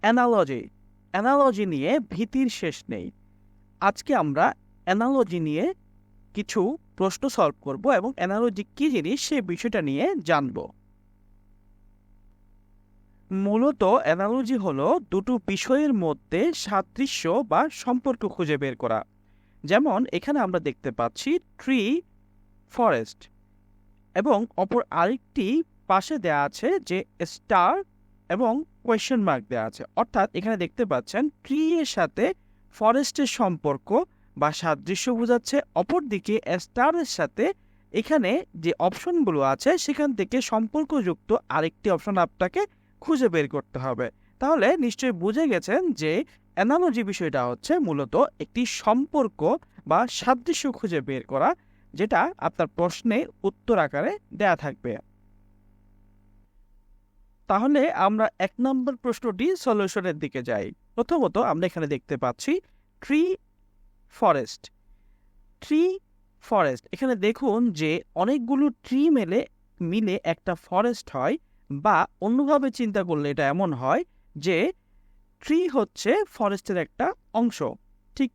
Analogy. Analogy নিয়ে ভীতির শেষ নেই। আজকে আমরা অ্যানালজি নিয়ে কিছু প্রশ্ন সলভ করব এবং অ্যানালজি কী জিনিস সেই বিষয়টা নিয়ে জানব। মূলত অ্যানালজি হলো দুটো বিষয়ের মধ্যে সাদৃশ্য বা সম্পর্ক খুঁজে বের করা। যেমন এখানে আমরা দেখতে পাচ্ছি ট্রি, ফরেস্ট, এবং অপর আরেকটি পাশে দেয়া আছে যে স্টার এবং কোয়েশ্চেন মার্ক দেওয়া আছে। অর্থাৎ এখানে দেখতে পাচ্ছেন ট্রি এর সাথে ফরেস্টের সম্পর্ক বা সাদৃশ্য বোঝাচ্ছে, অপরদিকে স্টারের সাথে এখানে যে অপশনগুলো আছে সেখান থেকে সম্পর্কযুক্ত আরেকটি অপশন আপনাকে খুঁজে বের করতে হবে। তাহলে নিশ্চয়ই বুঝে গেছেন যে অ্যানালজি বিষয়টা হচ্ছে মূলত একটি সম্পর্ক বা সাদৃশ্য খুঁজে বের করা, যেটা আপনার প্রশ্নে উত্তর আকারে দেয়া থাকবে। তাহলে আমরা ১ নম্বর প্রশ্নটি সলিউশনের দিকে যাই। প্রথমত আমরা এখানে দেখতে পাচ্ছি ট্রি, ফরেস্ট। ট্রি, ফরেস্ট, এখানে দেখুন যে অনেকগুলো ট্রি মিলে একটা ফরেস্ট হয়, বা অন্যভাবে চিন্তা করলে এটা এমন হয় যে ট্রি হচ্ছে ফরেস্টের একটা অংশ। ঠিক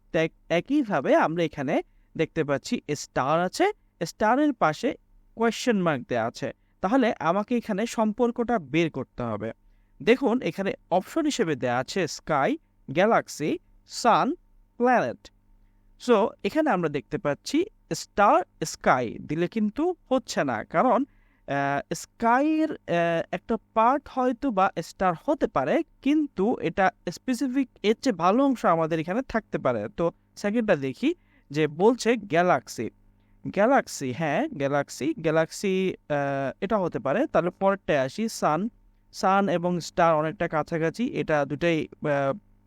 একইভাবে আমরা এখানে দেখতে পাচ্ছি স্টার আছে, স্টারের পাশে কোয়েশ্চেন মার্ক দেওয়া আছে। তাহলে আমাকে এখানে সম্পর্কটা বের করতে হবে। দেখুন এখানে অপশন হিসেবে দেওয়া আছে স্কাই, গ্যালাক্সি, সান, প্ল্যানেট। সো এখানে আমরা দেখতে পাচ্ছি স্টার, স্কাই দিলে কিন্তু হচ্ছে না, কারণ স্কাইয়ের একটা পার্ট হয়তো বা স্টার হতে পারে, কিন্তু এটা স্পেসিফিক এর চেয়ে ভালো অংশ আমাদের এখানে থাকতে পারে। তো সেকেন্ডটা দেখি যে বলছে গ্যালাক্সি। গ্যালাক্সি, হ্যাঁ গ্যালাক্সি, গ্যালাক্সি এটা হতে পারে। তাহলে পরেরটায় আসি সান। সান এবং স্টার অনেকটা কাছাকাছি, এটা দুটাই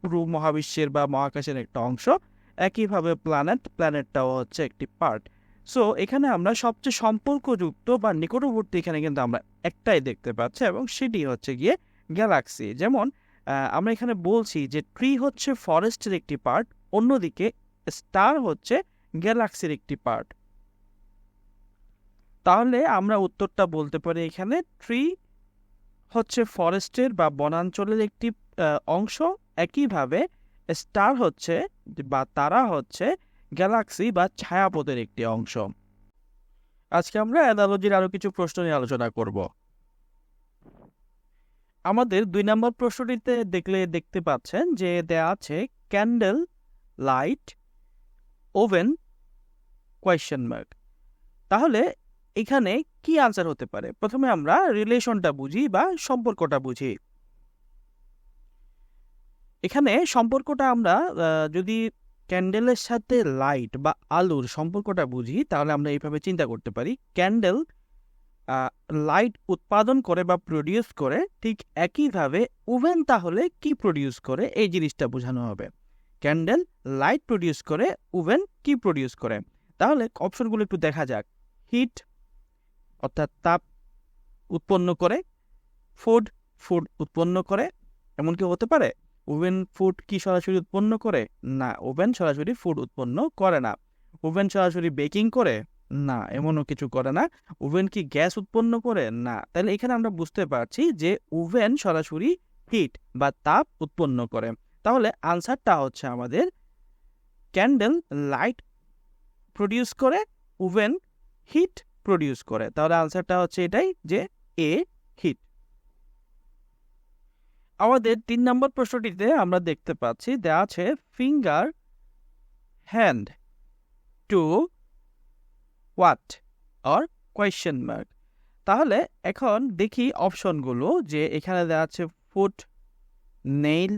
পুরো মহাবিশ্বের বা মহাকাশের একটা অংশ। একইভাবে প্ল্যানেট, প্ল্যানেটটাও হচ্ছে একটি পার্ট। সো এখানে আমরা সবচেয়ে সম্পর্কযুক্ত বা নিকটবর্তী এখানে কিন্তু আমরা একটাই দেখতে পাচ্ছি, এবং সেটি হচ্ছে গিয়ে গ্যালাক্সি। যেমন আমরা এখানে বলছি যে ট্রি হচ্ছে ফরেস্টের একটি পার্ট, অন্যদিকে স্টার হচ্ছে গ্যালাক্সির একটি পার্ট। তাহলে আমরা উত্তরটা বলতে পারি এখানে ট্রি হচ্ছে ফরেস্টের বা বনাঞ্চলের একটি অংশ, একইভাবে স্টার হচ্ছে বা তারা হচ্ছে গ্যালাক্সি বা ছায়াপথের একটি অংশ। আজকে আমরা অ্যানালজির আরো কিছু প্রশ্ন নিয়ে আলোচনা করব। আমাদের ২ নম্বর প্রশ্নটিতে দেখতে পাচ্ছেন যে দেয়া আছে candle, light, oven, question mark. তাহলে এখানে কি আনসার হতে পারে? প্রথমে আমরা রিলেশনটা বুঝি বা সম্পর্কটা বুঝি। এখানে সম্পর্কটা আমরা যদি ক্যান্ডেলের সাথে লাইট বা আলোর সম্পর্কটা বুঝি, তাহলে আমরা এইভাবে চিন্তা করতে পারি। ক্যান্ডেল লাইট উৎপাদন করে বা প্রডিউস করে, ঠিক একইভাবে ওভেন তাহলে কি প্রডিউস করে, এই জিনিসটা বোঝানো হবে। ক্যান্ডেল লাইট প্রডিউস করে, ওভেন কি প্রডিউস করে? তাহলে অপশনগুলো একটু দেখা যাক। হিট অর্থাৎ তাপ উৎপন্ন করে, ফুড ফুড উৎপন্ন করে, এমন কি হতে পারে? ওভেন ফুড কি সরাসরি উৎপন্ন করে? না, ওভেন সরাসরি ফুড উৎপন্ন করে না। ওভেন সরাসরি বেকিং করে? না, এমনও কিছু করে না। ওভেন কি গ্যাস উৎপন্ন করে? না। তাহলে এখানে আমরা বুঝতে পারছি যে ওভেন সরাসরি হিট বা তাপ উৎপন্ন করে। তাহলে আনসারটা হচ্ছে আমাদের ক্যান্ডেল লাইট প্রডিউস করে, ওভেন হিট প্রডিউস করে। তাহলে আনসারটা হচ্ছে এটাই, যে এ, হিট। আমাদের ৩ নম্বর প্রশ্নটিতে আমরা দেখতে পাচ্ছি দেয়া আছে finger, hand, two, what or question mark. তাহলে এখন দেখি অপশনগুলো, যে এখানে দেওয়া আছে ফুট, নেইল,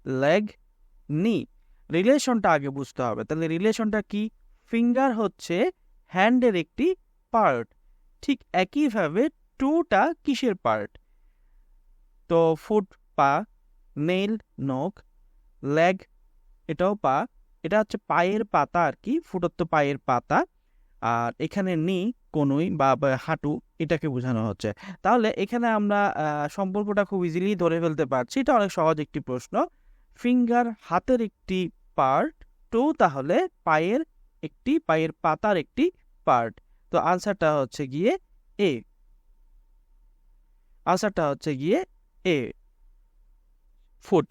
লেগ, নি। রিলেশনটা আগে বুঝতে হবে। তাহলে রিলেশনটা কি? ফিঙ্গার হচ্ছে হ্যান্ডের একটি পার্ট, ঠিক একইভাবে টুটা কিসের পার্ট? তো ফুট পা, নেইল নখ, লেগ এটাও পা, এটা হচ্ছে পায়ের পাতা আর কি, ফুটত্ব পায়ের পাতা। আর এখানে নি কনুই বা হাঁটু, এটাকে বোঝানো হচ্ছে। তাহলে এখানে আমরা সম্পর্কটা খুব ইজিলি ধরে ফেলতে পারছি। এটা অনেক সহজ একটি প্রশ্ন। ফিঙ্গার হাতের একটি পার্ট, টু তাহলে পায়ের পাতার একটি পার্ট। তো আনসারটা হচ্ছে গিয়ে এ। আনসারটা হচ্ছে গিয়ে এ। ফুড।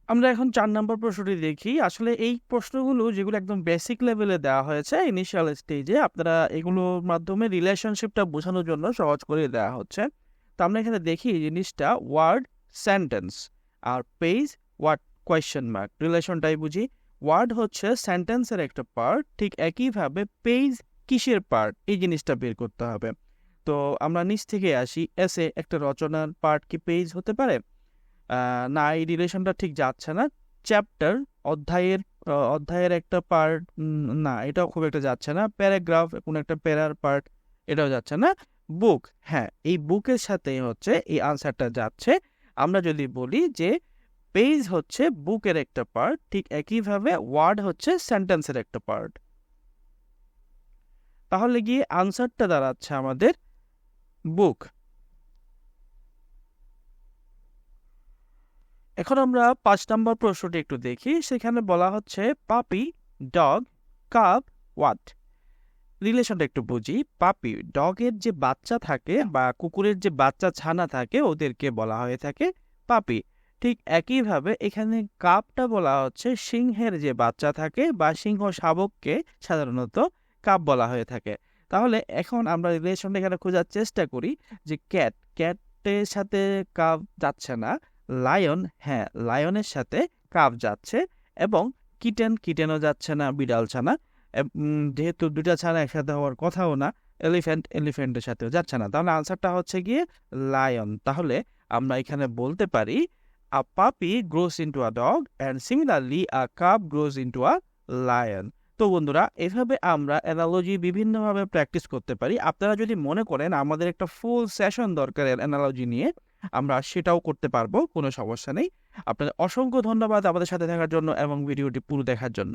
আমরা এখন 4 নম্বর প্রশ্নটি দেখি। আসলে এই প্রশ্নগুলো যেগুলো একদম বেসিক লেভেলে দেওয়া হয়েছে ইনিশিয়াল স্টেজে, আপনারা এগুলোর মাধ্যমে রিলেশনশিপটা বোঝানোর জন্য সহজ করে দেওয়া হচ্ছে। তো আমরা এখানে দেখি এই জিনিসটা ওয়ার্ড, সেন্টেন্স আর পেজ, ওয়ার্ড, কোয়েশ্চেন মার্ক। রিলেশনটাই বুঝি। ওয়ার্ড হচ্ছে সেন্টেন্সের একটা পার্ট, ঠিক একইভাবে পেজ কিসের পার্ট এই জিনিসটা বের করতে হবে। তো আমরা নিচ থেকে আসি। এসে একটা রচনার পার্ট কি পেজ হতে পারে? না, এই রিলেশনটা ঠিক যাচ্ছে না। চ্যাপ্টার, অধ্যায়ের একটা পার্ট, না এটাও খুব একটা যাচ্ছে না। প্যারাগ্রাফ, কোনো একটা প্যারার পার্ট, এটাও যাচ্ছে না। বুক, হ্যাঁ এই বুকের সাথে হচ্ছে এই আনসারটা যাচ্ছে। আমরা যদি বলি যে পেজ হচ্ছে বুকের একটা পার্ট, ঠিক একইভাবে ওয়ার্ড হচ্ছে সেন্টেন্সের একটা পার্ট, তাহলে গিয়ে আনসারটা দাঁড়াচ্ছে আমাদের বুক। এখন আমরা 5 নম্বর প্রশ্নটি একটু দেখি। সেখানে বলা হচ্ছে পাপি, ডগ, কাপ, হোয়াট। রিলেশনটা একটু বুঝি। পাপি, ডগের যে বাচ্চা থাকে বা কুকুরের যে বাচ্চা ছানা থাকে ওদেরকে বলা হয়ে থাকে পাপি। ঠিক একইভাবে এখানে কাপটা বলা হচ্ছে সিংহের যে বাচ্চা থাকে বা সিংহ শাবককে সাধারণত কাপ বলা হয়ে থাকে। তাহলে এখন আমরা রিলেশনটা এখানে খোঁজার চেষ্টা করি যে ক্যাটের সাথে কাপ যাচ্ছে না। লায়ন, হ্যাঁ লায়নের সাথে কাপ যাচ্ছে। এবং কিটেনও যাচ্ছে না, বিড়াল ছানা। যেহেতু দুটা ছানা একসাথে হওয়ার কথাও না। এলিফ্যান্টের সাথেও যাচ্ছে না। তাহলে আনসারটা হচ্ছে গিয়ে লায়ন। তাহলে আমরা এখানে বলতে পারি আ পাপি gross into a dog and similarly a cup gross into a lion. তো বন্ধুরা, এভাবে আমরা অ্যানালজি বিভিন্নভাবে প্র্যাকটিস করতে পারি। আপনারা যদি মনে করেন আমাদের একটা ফুল সেশন দরকার অ্যানালজি নিয়ে, আমরা সেটাও করতে পারবো, কোনো সমস্যা নেই। আপনাদের অসংখ্য ধন্যবাদ আমাদের সাথে থাকার জন্য এবং ভিডিওটি পুরো দেখার জন্য।